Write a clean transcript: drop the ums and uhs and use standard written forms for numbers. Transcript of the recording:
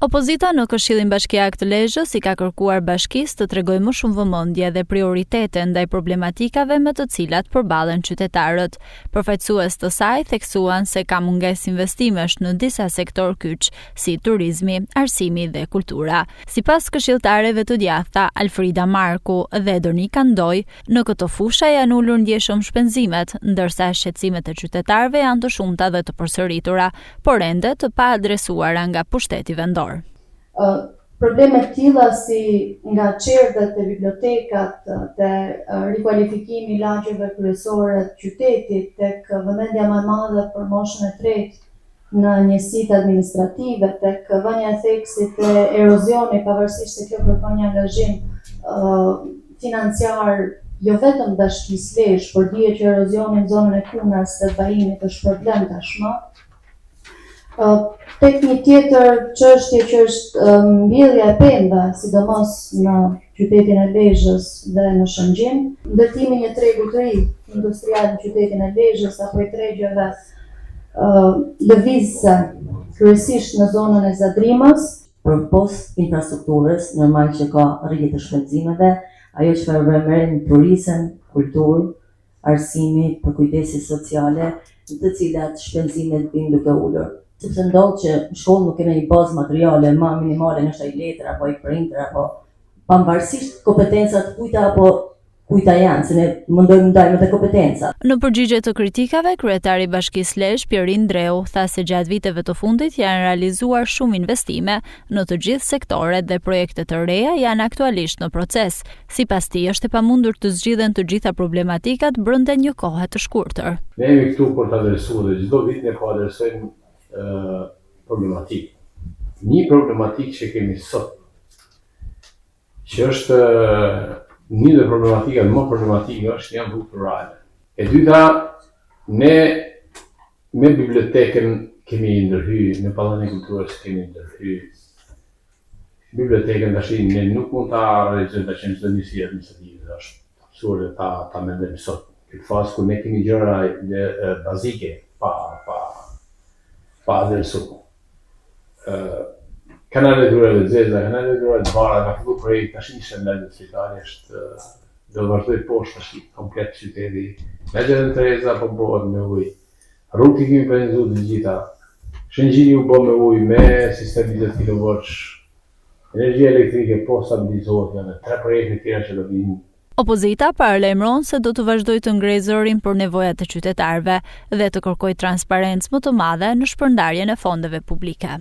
Opozita në Këshillin Bashkiak të Lezhës i ka kërkuar bashkisë të tregojë më shumë vëmendje dhe prioritete ndaj problematikave me të cilat përballen qytetarët. Përfaqësues të saj theksuan se ka mungesë investimesh në disa sektor kyç, si turizmi, arsimi dhe kultura. Sipas këshilltareve të djathta Alfrida Marku dhe Donika Ndoj, në këto fusha janë ulur ndjeshëm shpenzimet, ndërsa shqetësimet e qytetarëve janë të shumta dhe të përsëritura, por ende të paadresuara nga pushteti vendor. Probleme të tilla si nga qerdhet e bibliotekat, te rikualifikimi i lagjeve kryesore të qytetit, tek vëmendja më e madhe për moshën e tretë në njësitë administrative, tek vënia e theksit e erozioni, pavarësisht se kjo kërkon një angazhim financiar jo vetëm Bashkisë Lezhë, por dihet që erozioni në zonën e Kunës së Bajimit është problem tashmë. Tek një tjetër çështje që është mbjellja e pemëve, sidomos në qytetin e Lezhës dhe në Shëngjin, ndërtimi një tregu të ri industrial në qytetin e Lezhës apo i tregjeve lëvizëse, kryesisht në zonën e Zadrimës. Për post infrastrukturës, normal që ka rritje të shpenzimeve, ajo çfarë merren turizëm, kulturë, arsimi, për kujdesin sociale, në të cilat shpenzimet vinë duke ulur. Sepse ndodh që në shkollë nuk kemi një bazë materiale më minimale, nështë ai letër apo ai printer apo pavarësisht kompetencat kujta apo kujta janë, se ne mundojmë ndajmë të kompetenca. Në përgjigje të kritikave, kryetari i Bashkisë Lezhë, Pierin Dreu, tha se gjatë viteve të fundit janë realizuar shumë investime në të gjithë sektoret dhe projekte të reja janë aktualisht në proces. Sipas tij, është e pamundur të zgjidhen të gjitha problematikat brenda një kohe të shkurtër. Ne jemi këtu për të adresuar dhe çdo vit ne po adresojmë problematik. Një problematik që kemi sot, që është një dhe problematikat më problematike është janë rrugët rurale. E dyta, ne me bibliotekën kemi ndërhyr, me pallën e kulturës kemi ndërhyr. Bibliotekën tash ne nuk mund ta realizojmë tash çdo njësi administrative, është absurde ta mendojmë sot. Në fazë ku ne kemi gjëra bazike pa adresuar. Kanale rurale zeza, kanale rurale bara, ka fillu projekt tash një shëndetësor qytetare është do vazhdoj poshtë tash komplet qyteti. Lagjët e Treza po bëhet me ujë. Rrugët kemi planizuar të gjitha. Shëngjini u bë me ujë me sistem 20 kW. Energjia elektrike po stabilizohet, janë 3 projekte tjera që do vinë. Opozita paralajmëron se do të vazhdojë të ngrej zërin për nevojat e qytetarëve dhe të kërkojë transparencë më të madhe në shpërndarjen e fondeve publike.